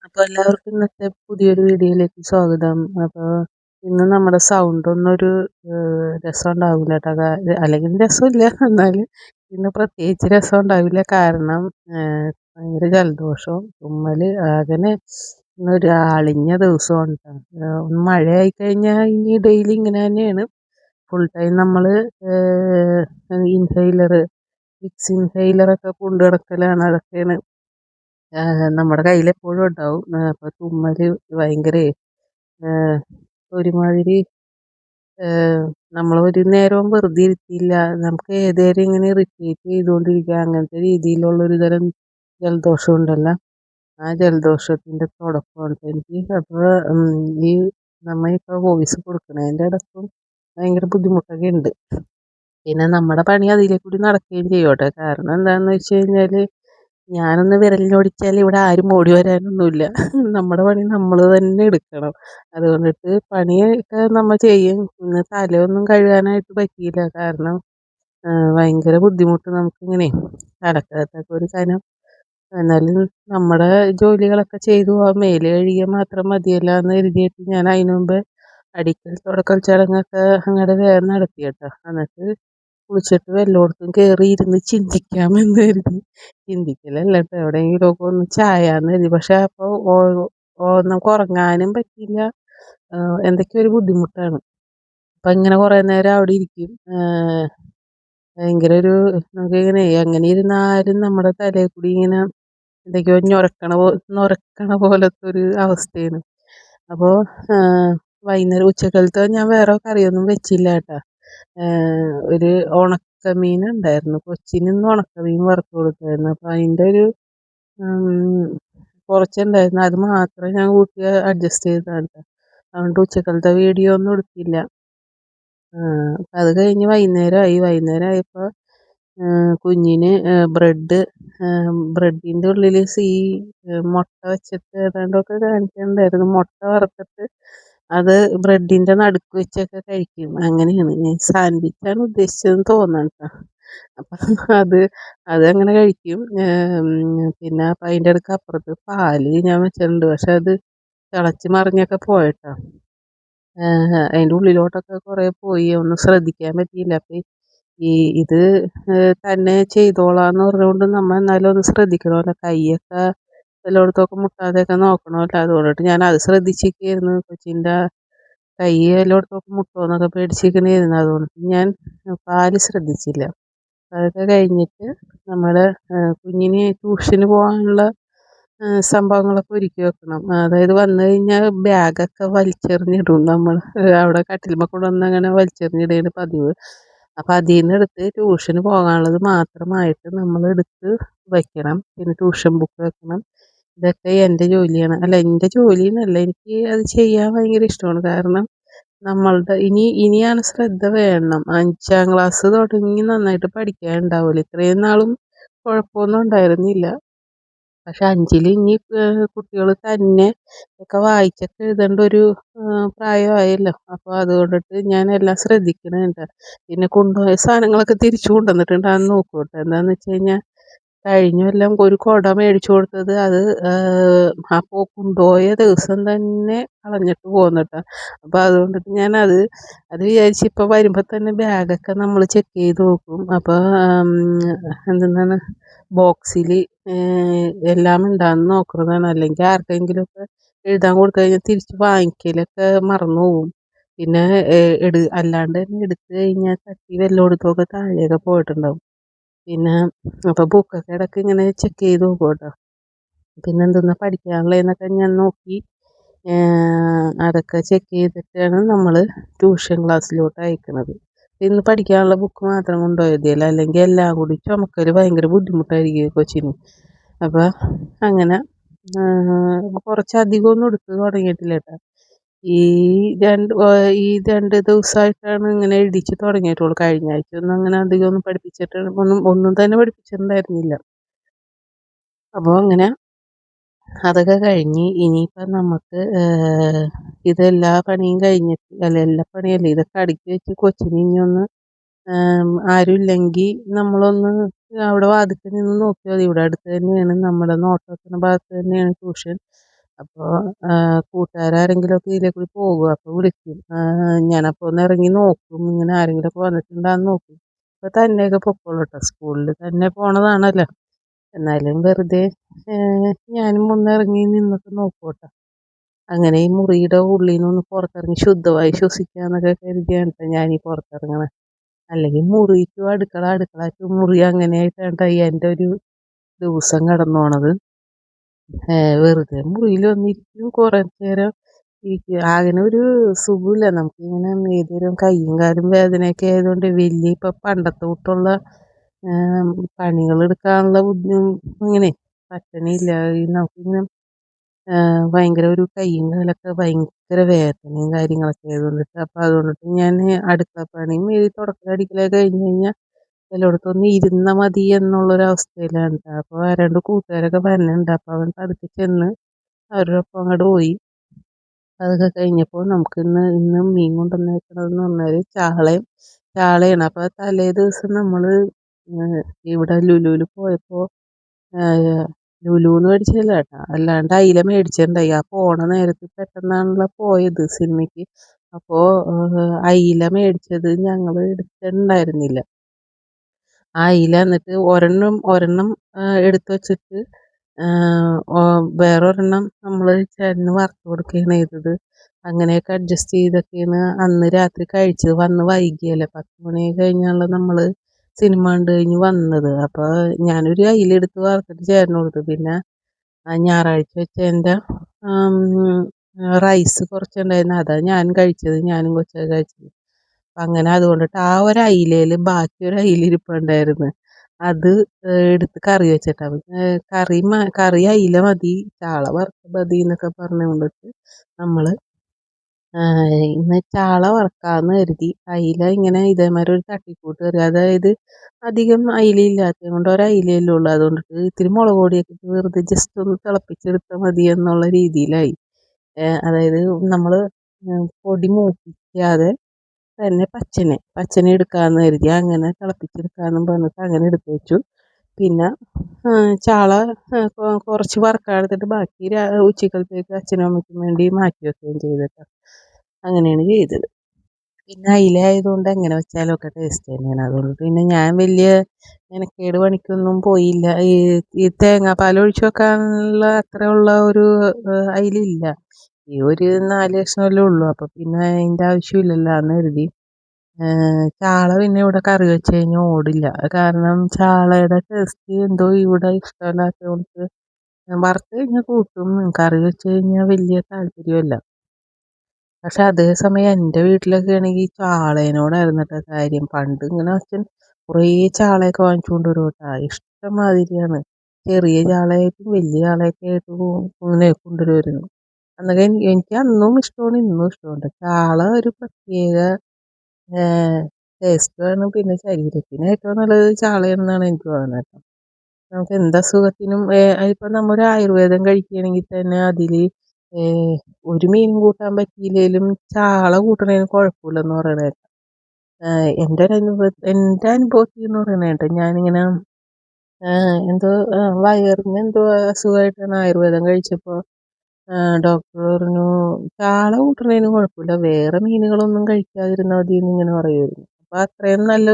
അപ്പോൾ എല്ലാവർക്കും ഇന്നത്തെ പുതിയൊരു വീഡിയോയിലേക്ക് സ്വാഗതം. അപ്പോൾ ഇന്ന് നമ്മുടെ സൗണ്ട് ഒന്നൊരു രസം ഉണ്ടാവില്ല കേട്ടോ. അല്ലെങ്കിൽ രസമില്ല, എന്നാലും ഇന്ന് പ്രത്യേകിച്ച് രസം ഉണ്ടാവില്ല. കാരണം ഭയങ്കര ജലദോഷവും തുമ്മൽ അങ്ങനെ ഇന്നൊരു അളിഞ്ഞ ദിവസമാണ് കേട്ടോ. ഒന്ന് മഴയായി കഴിഞ്ഞാൽ ഇനി ഡെയിലി ഇങ്ങനെ തന്നെയാണ്. ഫുൾ ടൈം നമ്മൾ ഇൻഹെയിലർ, വിക്സ് ഇൻഹെയിലറൊക്കെ കൊണ്ടു നടക്കലാണ്. അതൊക്കെയാണ് നമ്മുടെ കയ്യിൽ എപ്പോഴും ഉണ്ടാവും. അപ്പോൾ തുമ്മൽ ഭയങ്കര ഒരുമാതിരി നമ്മൾ ഒരു നേരവും വെറുതെ ഇരുത്തിയില്ല, നമുക്ക് ഏതേരം ഇങ്ങനെ ഇറിറ്റേറ്റ് ചെയ്തുകൊണ്ടിരിക്കുക. അങ്ങനത്തെ രീതിയിലുള്ളൊരു തരം ജലദോഷം ഉണ്ടല്ലോ, ആ ജലദോഷത്തിൻ്റെ തുടക്കമാണ് എനിക്ക്. അപ്പോൾ ഈ നമ്മളിപ്പോൾ വോയിസ് കൊടുക്കണതിൻ്റെ ഇടയ്ക്കും ഭയങ്കര ബുദ്ധിമുട്ടൊക്കെ ഉണ്ട്. പിന്നെ നമ്മുടെ പണി അതിലെ കൂടി നടക്കുകയും ചെയ്യോട്ടെ. കാരണം എന്താണെന്ന് വെച്ച് കഴിഞ്ഞാൽ ഞാനൊന്ന് വിരലിനോടിച്ചാൽ ഇവിടെ ആരും ഓടി വരാനൊന്നുമില്ല. നമ്മുടെ പണി നമ്മൾ തന്നെ എടുക്കണം. അതുകൊണ്ടിട്ട് പണിയൊക്കെ നമ്മൾ ചെയ്യും. ഇന്ന് തലയൊന്നും കഴുകാനായിട്ട് പറ്റിയില്ല. കാരണം ഭയങ്കര ബുദ്ധിമുട്ട് നമുക്കിങ്ങനെ തലക്കകത്തൊക്കെ ഒരു കനം. എന്നാലും നമ്മുടെ ജോലികളൊക്കെ ചെയ്തു പോവാൻ മേല് കഴുകിയാൽ മാത്രം മതിയല്ല എന്ന് കരുതിയിട്ട് ഞാൻ അതിനു മുമ്പ് അടിക്കൽ തുടക്കൽ ചടങ്ങൊക്കെ അങ്ങോട്ട് വേഗം നടത്തി കേട്ടോ. എന്നിട്ട് കുളിച്ചിട്ട് വല്ലയിടത്തും കയറി ഇരുന്ന് ചിന്തിക്കാമെന്ന് കരുതി. ചിന്തിക്കലല്ല കേട്ടോ, എവിടെയെങ്കിലുമൊക്കെ ഒന്ന് ചായാന്ന് കരുതി. പക്ഷെ അപ്പോൾ നമുക്ക് ഉറങ്ങാനും പറ്റില്ല. എന്തൊക്കെയോ ഒരു ബുദ്ധിമുട്ടാണ്. അപ്പം ഇങ്ങനെ കുറേ നേരം അവിടെ ഇരിക്കും. ഭയങ്കര ഒരു നമുക്കിങ്ങനെ അങ്ങനെ ഇരുന്നാലും നമ്മുടെ തലയിൽ കൂടി ഇങ്ങനെ എന്തൊക്കെയോ ഞൊരക്കണ പോലത്തെ ഒരു അവസ്ഥയാണ്. അപ്പോൾ വൈകുന്നേരം ഉച്ചക്കാലത്ത് ഞാൻ വേറെ കറിയൊന്നും വെച്ചില്ല കേട്ടോ. ഒരു ഉണക്കമീൻ ഉണ്ടായിരുന്നു. കൊച്ചിനിന്ന് ഉണക്കമീൻ വറുത്ത് കൊടുത്തായിരുന്നു. അപ്പോൾ അതിൻ്റെ ഒരു കുറച്ചുണ്ടായിരുന്നു. അത് മാത്രമേ ഞാൻ കൂട്ടി അഡ്ജസ്റ്റ് ചെയ്തതാണ് കേട്ടോ. അതുകൊണ്ട് ഉച്ചക്കാലത്തെ വീഡിയോ ഒന്നും എടുത്തില്ല. അത് കഴിഞ്ഞ് വൈകുന്നേരമായപ്പോൾ കുഞ്ഞിന് ബ്രെഡിൻ്റെ ഉള്ളിൽ മുട്ട വെച്ചിട്ട് ഏതാണ്ടൊക്കെ കാണിച്ചിട്ടുണ്ടായിരുന്നു. മുട്ട വറുത്തിട്ട് അത് ബ്രെഡിൻ്റെ നടുക്ക് വെച്ചൊക്കെ കഴിക്കും. അങ്ങനെയാണ്. ഞാൻ സാൻഡ്വിച്ചാണ് ഉദ്ദേശിച്ചതെന്ന് തോന്നണം കേട്ടോ. അപ്പം അതങ്ങനെ കഴിക്കും. പിന്നെ അപ്പം അതിൻ്റെ ഇടയ്ക്ക് അപ്പുറത്ത് പാല് ഞാൻ വെച്ചിട്ടുണ്ട്. പക്ഷെ അത് തിളച്ച് മറിഞ്ഞൊക്കെ പോയിട്ടോ. അതിൻ്റെ ഉള്ളിലോട്ടൊക്കെ കുറേ പോയി, ഒന്നും ശ്രദ്ധിക്കാൻ പറ്റിയില്ല. അപ്പം ഇത് തന്നെ ചെയ്തോളാന്ന് പറഞ്ഞുകൊണ്ട് നമ്മൾ എന്നാലും ഒന്ന് ശ്രദ്ധിക്കണമല്ലോ. കൈയൊക്കെ എല്ലായിടത്തൊക്കെ മുട്ടാതെയൊക്കെ നോക്കണമല്ലോ. അതുകൊണ്ടിട്ട് ഞാൻ അത് ശ്രദ്ധിച്ചിരിക്കുകയായിരുന്നു. കൊച്ചിൻ്റെ കൈ എല്ലായിടത്തൊക്കെ മുട്ടുമെന്നൊക്കെ പേടിച്ചിരിക്കണമായിരുന്നു. അതുകൊണ്ട് ഞാൻ പാല് ശ്രദ്ധിച്ചില്ല. അതൊക്കെ കഴിഞ്ഞിട്ട് നമ്മുടെ കുഞ്ഞിന് ട്യൂഷന് പോകാനുള്ള സംഭവങ്ങളൊക്കെ ഒരുക്കി വെക്കണം. അതായത് വന്നു കഴിഞ്ഞാൽ ബാഗൊക്കെ വലിച്ചെറിഞ്ഞിടും നമ്മൾ. അവിടെ കട്ടിലുമ്മ കൊണ്ടുവന്ന് അങ്ങനെ വലിച്ചെറിഞ്ഞിടുകയാണ് പതിവ്. അപ്പം അതിൽ നിന്ന് എടുത്ത് ട്യൂഷന് പോകാനുള്ളത് മാത്രമായിട്ട് നമ്മൾ എടുത്ത് വയ്ക്കണം. പിന്നെ ട്യൂഷൻ ബുക്ക് വെക്കണം. ഇതൊക്കെ എൻ്റെ ജോലിയാണ്. അല്ല, എൻ്റെ ജോലി എന്നല്ല, എനിക്ക് അത് ചെയ്യാൻ ഭയങ്കര ഇഷ്ടമാണ്. കാരണം നമ്മളുടെ ഇനിയാണ് ശ്രദ്ധ വേണം. 5ാം ക്ലാസ് തുടങ്ങി നന്നായിട്ട് പഠിക്കാനുണ്ടാവില്ല. ഇത്രയും നാളും കുഴപ്പമൊന്നും ഉണ്ടായിരുന്നില്ല. പക്ഷെ 5ൽ ഇനി കുട്ടികൾ തന്നെ ഒക്കെ വായിച്ചൊക്കെ എഴുതേണ്ട ഒരു പ്രായമായല്ലോ. അപ്പോൾ അതുകൊണ്ടിട്ട് ഞാൻ എല്ലാം ശ്രദ്ധിക്കണുണ്ട്. പിന്നെ കൊണ്ടുപോയ സാധനങ്ങളൊക്കെ തിരിച്ചു കൊണ്ടുവന്നിട്ടുണ്ട്. അത് നോക്കും കേട്ടോ. എന്താണെന്ന് വെച്ച് കഴിഞ്ഞാൽ കഴിഞ്ഞ കൊല്ലം ഒരു കുട മേടിച്ചു കൊടുത്തത് അത് അപ്പോൾ കൊണ്ടുപോയ ദിവസം തന്നെ കളഞ്ഞിട്ട് പോന്നിട്ടാ. അപ്പോൾ അതുകൊണ്ടിട്ട് അത് വിചാരിച്ച് ഇപ്പോൾ വരുമ്പോൾ തന്നെ ബാഗൊക്കെ നമ്മൾ ചെക്ക് ചെയ്ത് നോക്കും. അപ്പോൾ എന്തെന്നാണ് ബോക്സിൽ എല്ലാം ഉണ്ടാകുന്ന നോക്കുന്നതാണ്. അല്ലെങ്കിൽ ആർക്കെങ്കിലുമൊക്കെ എഴുതാൻ കൊടുത്തു കഴിഞ്ഞാൽ തിരിച്ച് വാങ്ങിക്കലൊക്കെ മറന്നു പോകും. പിന്നെ അല്ലാണ്ട് തന്നെ എടുത്തു കഴിഞ്ഞാൽ തട്ടി വല്ലയിടത്തുമൊക്കെ താഴെയൊക്കെ പോയിട്ടുണ്ടാവും. പിന്നെ അപ്പോൾ ബുക്കൊക്കെ ഇടയ്ക്ക് ഇങ്ങനെ ചെക്ക് ചെയ്ത് നോക്കും കേട്ടോ. പിന്നെ എന്തെന്നാ പഠിക്കാനുള്ളതെന്നൊക്കെ ഞാൻ നോക്കി അതൊക്കെ ചെക്ക് ചെയ്തിട്ടാണ് നമ്മൾ ട്യൂഷൻ ക്ലാസ്സിലോട്ട് അയക്കുന്നത്. ഇന്ന് പഠിക്കാനുള്ള ബുക്ക് മാത്രം കൊണ്ടുപോയാൽ മതിയല്ലോ, അല്ലെങ്കിൽ എല്ലാം കൂടി ചുമക്കൽ ഭയങ്കര ബുദ്ധിമുട്ടായിരിക്കും കൊച്ചിന്. അപ്പോൾ അങ്ങനെ കുറച്ചധികമൊന്നും എടുത്ത് തുടങ്ങിയിട്ടില്ല കേട്ടോ. ഈ രണ്ട് ദിവസമായിട്ടാണ് ഇങ്ങനെ എഴുതിച്ച് തുടങ്ങിയിട്ടുള്ളൂ. കഴിഞ്ഞ ആഴ്ച ഒന്നും അങ്ങനെ അധികമൊന്നും ഒന്നും തന്നെ പഠിപ്പിച്ചിട്ടുണ്ടായിരുന്നില്ല. അപ്പോൾ അങ്ങനെ അതൊക്കെ കഴിഞ്ഞ് ഇനിയിപ്പം നമുക്ക് ഇതെല്ലാ പണിയും കഴിഞ്ഞിട്ട്, അല്ല എല്ലാ പണിയല്ല, ഇതൊക്കെ അടുക്കി വെച്ച് കൊച്ചിന് ഇനിയൊന്ന് ആരും ഇല്ലെങ്കിൽ നമ്മളൊന്ന് അവിടെ വാതിൽക്കൽ നിന്ന് നോക്കിയാൽ മതി. ഇവിടെ അടുത്ത് തന്നെയാണ്, നമ്മുടെ നോട്ട് വെക്കുന്ന ഭാഗത്ത് തന്നെയാണ് ട്യൂഷൻ. അപ്പോൾ കൂട്ടുകാരാരെങ്കിലുമൊക്കെ ഇതിലെ കൂടി പോകും, അപ്പോൾ വിളിക്കും. ഞാനപ്പോൾ ഒന്ന് ഇറങ്ങി നോക്കും, ഇങ്ങനെ ആരെങ്കിലുമൊക്കെ വന്നിട്ടുണ്ടാന്ന് നോക്കും. അപ്പോൾ തന്നെയൊക്കെ പൊക്കോളൂ കേട്ടോ, സ്കൂളിൽ തന്നെ പോണതാണല്ലോ. എന്നാലും വെറുതെ ഞാനും ഒന്ന് ഇറങ്ങി നിന്നൊക്കെ നോക്കും കേട്ടോ. അങ്ങനെ ഈ മുറിയുടെ ഉള്ളിൽ നിന്നൊന്ന് പുറത്തിറങ്ങി ശുദ്ധമായി ശ്വസിക്കാന്നൊക്കെ കരുതിയാണ് ട്ടോ ഞാനീ പുറത്തിറങ്ങണത്. അല്ലെങ്കിൽ മുറി ടു അടുക്കള, അടുക്കള ടു മുറി അങ്ങനെയായിട്ടാണ് ട്ടോ എൻ്റെ ഒരു ദിവസം കടന്നു പോണത്. വെറുതെ മുറിയിൽ വന്നിരിക്കും, കുറച്ച് നേരം ഇരിക്കും. അങ്ങനെ ഒരു സുഖമില്ല നമുക്കിങ്ങനെ. ഏതൊരു കയ്യും കാലും വേദനയൊക്കെ ആയതുകൊണ്ട് വലിയ ഇപ്പം പണ്ടത്തെ തൊട്ടുള്ള പണികളെടുക്കാനുള്ള ഇങ്ങനെ പറ്റണില്ല. ഈ നമുക്കിങ്ങനെ ഭയങ്കര ഒരു കയ്യും കാലൊക്കെ ഭയങ്കര വേദനയും കാര്യങ്ങളൊക്കെ ആയതുകൊണ്ടിട്ട്. അപ്പം അതുകൊണ്ടിട്ട് ഞാൻ അടുക്കള പണിയും ഈ തുടക്കൽ അടിക്കലൊക്കെ കഴിഞ്ഞ് കഴിഞ്ഞാൽ ചിലയിടത്തൊന്ന് ഇരുന്നാൽ മതി എന്നുള്ളൊരവസ്ഥയിലാണ് ട്ടോ. അപ്പോൾ രണ്ട് കൂട്ടുകാരൊക്കെ വരുന്നുണ്ട്. അപ്പോൾ അവൻ പതുക്കെ ചെന്ന് അവരുടെ ഒപ്പം അങ്ങോട്ട് പോയി. അതൊക്കെ കഴിഞ്ഞപ്പോൾ ഇന്ന് മീൻ കൊണ്ടുവന്നേക്കണതെന്ന് പറഞ്ഞാൽ ചാളയാണ്. അപ്പോൾ തലേ ദിവസം നമ്മൾ ഇവിടെ ലുലുവിൽ പോയപ്പോൾ ലുലുന്ന് മേടിച്ചതല്ല കേട്ടോ, അല്ലാണ്ട് അയില മേടിച്ചിട്ടുണ്ടായി. ആ പോണ നേരത്ത് പെട്ടെന്നാണല്ലോ പോയത് സിനിമയ്ക്ക്. അപ്പോൾ അയില മേടിച്ചത് ഞങ്ങൾ എടുത്തിട്ടുണ്ടായിരുന്നില്ല. ആ അയില എന്നിട്ട് ഒരെണ്ണം എടുത്ത് വെച്ചിട്ട് വേറൊരെണ്ണം നമ്മൾ ചേട്ടന് വറുത്ത് കൊടുക്കുകയാണ് ചെയ്തത്. അങ്ങനെയൊക്കെ അഡ്ജസ്റ്റ് ചെയ്തൊക്കെയാണ് അന്ന് രാത്രി കഴിച്ചത്. വന്ന് വൈകിയല്ലേ, 10 മണി കഴിഞ്ഞാണല്ലോ നമ്മൾ സിനിമ കണ്ട് കഴിഞ്ഞ് വന്നത്. അപ്പോൾ ഞാനൊരു അയില എടുത്ത് വറുത്തിട്ട് ചേട്ടന് കൊടുത്തു. പിന്നെ ഞായറാഴ്ച വെച്ചതിൻ്റെ റൈസ് കുറച്ചുണ്ടായിരുന്നു, അതാണ് ഞാൻ കഴിച്ചത്, ഞാനും കൊച്ചൊക്കെ കഴിച്ചത്. അപ്പം അങ്ങനെ അതുകൊണ്ടിട്ട് ആ ഒരു അയിലയിൽ ബാക്കി ഒരു അയില ഇരിപ്പുണ്ടായിരുന്നു. അത് എടുത്ത് കറി വെച്ചിട്ടാണ്. കറി അയില മതി, ചാള വറുത്ത മതി എന്നൊക്കെ പറഞ്ഞുകൊണ്ടിട്ട് നമ്മൾ ഇന്ന് ചാള വറക്കാമെന്ന് കരുതി. അയില ഇങ്ങനെ ഇതേമാതിരി ഒരു തട്ടിക്കൂട്ട് കറി, അതായത് അധികം അയില ഇല്ലാത്തത് കൊണ്ട് ഒരയിലയല്ലേ ഉള്ളൂ. അതുകൊണ്ടിട്ട് ഇത്തിരി മുളക് പൊടിയൊക്കെ ഇട്ട് വെറുതെ ജസ്റ്റ് ഒന്ന് തിളപ്പിച്ചെടുത്താൽ മതി എന്നുള്ള രീതിയിലായി. അതായത് നമ്മൾ പൊടി മൂപ്പിക്കാതെ തന്നെ പച്ചനെ എടുക്കാമെന്ന് കരുതി. അങ്ങനെ തിളപ്പിച്ചെടുക്കാമെന്നും പറഞ്ഞിട്ട് അങ്ങനെ എടുത്ത് വെച്ചു. പിന്നെ ചാള കുറച്ച് വറക്കാൻ എടുത്തിട്ട് ബാക്കി ഉച്ചക്കലത്തേക്ക് അച്ഛനും അമ്മയ്ക്കും വേണ്ടി മാറ്റി വെക്കുകയും ചെയ്തിട്ട് അങ്ങനെയാണ് ചെയ്തത്. പിന്നെ അയില ആയതുകൊണ്ട് എങ്ങനെ വെച്ചാലും ഒക്കെ ടേസ്റ്റ് തന്നെയാണ്. അതുകൊണ്ട് പിന്നെ ഞാൻ വലിയ മെനക്കേട് പണിക്കൊന്നും പോയില്ല. ഈ തേങ്ങാപ്പാൽ ഒഴിച്ച് വെക്കാനുള്ള അത്രയുള്ള ഒരു അയിലില്ല. ഈ ഒരു 4 കഷ്ണമല്ലേ ഉള്ളൂ. അപ്പം പിന്നെ അതിൻ്റെ ആവശ്യമില്ലല്ലോ എന്ന് കരുതി. ചാള പിന്നെ ഇവിടെ കറി വെച്ച് കഴിഞ്ഞാൽ ഓടില്ല. കാരണം ചാളയുടെ ടേസ്റ്റ് എന്തോ ഇവിടെ ഇഷ്ടമല്ലാത്തത് കൊണ്ട് വറുത്ത് കഴിഞ്ഞാൽ കൂട്ടും, കറി വെച്ച് കഴിഞ്ഞാൽ വലിയ താല്പര്യമല്ല. പക്ഷെ അതേസമയം എൻ്റെ വീട്ടിലൊക്കെ ആണെങ്കിൽ ചാളേനോടായിരുന്നു കേട്ടോ കാര്യം. പണ്ട് ഇങ്ങനെ അച്ഛൻ കുറേ ചാളയൊക്കെ വാങ്ങിച്ചു കൊണ്ടുവരും കേട്ടോ, ഇഷ്ടംമാതിരിയാണ്. ചെറിയ ചാളയായിട്ടും വലിയ ചാളയൊക്കെ ആയിട്ട് ഇങ്ങനെ കൊണ്ടുവരുമായിരുന്നു. അന്നൊക്കെ എനിക്ക് അന്നും ഇഷ്ടമാണ് ഇന്നും ഇഷ്ടമുണ്ട്. ചാള ഒരു പ്രത്യേക ടേസ്റ്റുമാണ്. പിന്നെ ശരീരത്തിന് ഏറ്റവും നല്ലത് ചാളയാണെന്നാണ് എനിക്ക് തോന്നുന്നത് കേട്ടോ. നമുക്ക് എന്ത് അസുഖത്തിനും ഇപ്പം നമ്മൊരു ആയുർവേദം കഴിക്കുകയാണെങ്കിൽ തന്നെ അതിൽ ഒരു മീനും കൂട്ടാൻ പറ്റിയില്ലെങ്കിലും ചാള കൂട്ടണതിന് കുഴപ്പമില്ലെന്ന് പറയണ കേട്ടോ. എൻ്റെ അനുഭവത്തിൽ എന്ന് പറയണ കേട്ടോ, ഞാനിങ്ങനെ എന്തോ വയറിന് എന്തോ അസുഖമായിട്ടാണ് ആയുർവേദം കഴിച്ചപ്പോൾ ഡോക്ടർ പറഞ്ഞു ചാള കൂട്ടണതിന് കുഴപ്പമില്ല, വേറെ മീനുകളൊന്നും കഴിക്കാതിരുന്നാൽ മതി എന്നിങ്ങനെ പറയുമായിരുന്നു. അപ്പോൾ അത്രയും നല്ല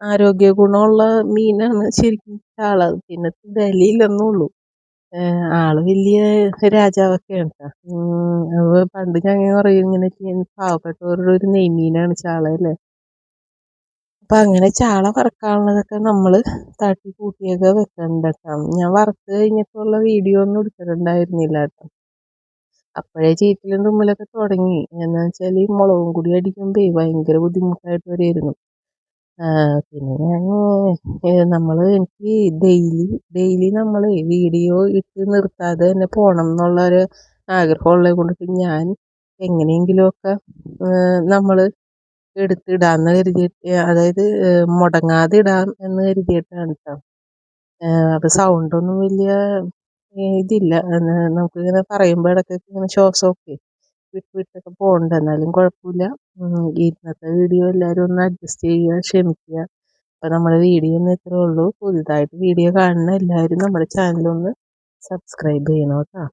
ആരോഗ്യ ഗുണമുള്ള മീനാണ് ശരിക്കും ചാള. പിന്നെ വിലയില്ലെന്നുള്ളൂ. ആള് വലിയ രാജാവൊക്കെയാണ് ട്ടോ. അപ്പോൾ പണ്ട് ഞങ്ങൾ പറയും ഇങ്ങനെ പാവപ്പെട്ടവരുടെ ഒരു നെയ്മീനാണ് ചാള അല്ലേ. അപ്പം അങ്ങനെ ചാള വറക്കാനുള്ളതൊക്കെ നമ്മൾ തട്ടി കൂട്ടിയൊക്കെ വെക്കണ്ട കേട്ടോ. ഞാൻ വറുത്ത് കഴിഞ്ഞപ്പോൾ വീഡിയോ ഒന്നും എടുത്തിട്ടുണ്ടായിരുന്നില്ല കേട്ടോ. അപ്പോഴേ ചീറ്റലും തുമ്മലൊക്കെ തുടങ്ങി. എന്ന് വെച്ചാൽ ഈ മുളകും പൊടി അടിക്കുമ്പോൾ ഭയങ്കര ബുദ്ധിമുട്ടായിട്ട് വരുമായിരുന്നു. പിന്നെ എനിക്ക് ഡെയിലി നമ്മൾ വീഡിയോ ഇട്ട് നിർത്താതെ തന്നെ പോകണം എന്നുള്ളൊരു ആഗ്രഹമുള്ളത് കൊണ്ടിട്ട് ഞാൻ എങ്ങനെയെങ്കിലുമൊക്കെ നമ്മൾ എടുത്തിടാമെന്ന് കരുതിയിട്ട്, അതായത് മുടങ്ങാതെ ഇടാം എന്ന് കരുതിയിട്ടാണ് കേട്ടോ. അപ്പോൾ സൗണ്ടൊന്നും വലിയ ഇതില്ല. നമുക്കിങ്ങനെ പറയുമ്പോൾ ഇടയ്ക്കൊക്കെ ഇങ്ങനെ ശ്വാസമൊക്കെ വിട്ടൊക്കെ പോകണ്ട, എന്നാലും കുഴപ്പമില്ല. ഇന്നത്തെ വീഡിയോ എല്ലാവരും ഒന്ന് അഡ്ജസ്റ്റ് ചെയ്യുക, ക്ഷമിക്കുക. അപ്പോൾ നമ്മുടെ വീഡിയോ ഒന്നും ഇത്രേ ഉള്ളൂ. പുതുതായിട്ട് വീഡിയോ കാണുന്ന എല്ലാവരും നമ്മുടെ ചാനലൊന്ന് സബ്സ്ക്രൈബ് ചെയ്യണം കേട്ടോ.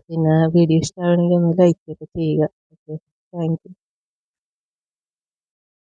പിന്നെ വീഡിയോ ഇഷ്ടമാണെങ്കിൽ ഒന്ന് ലൈക്ക് ഒക്കെ ചെയ്യുക. Okay, thank you.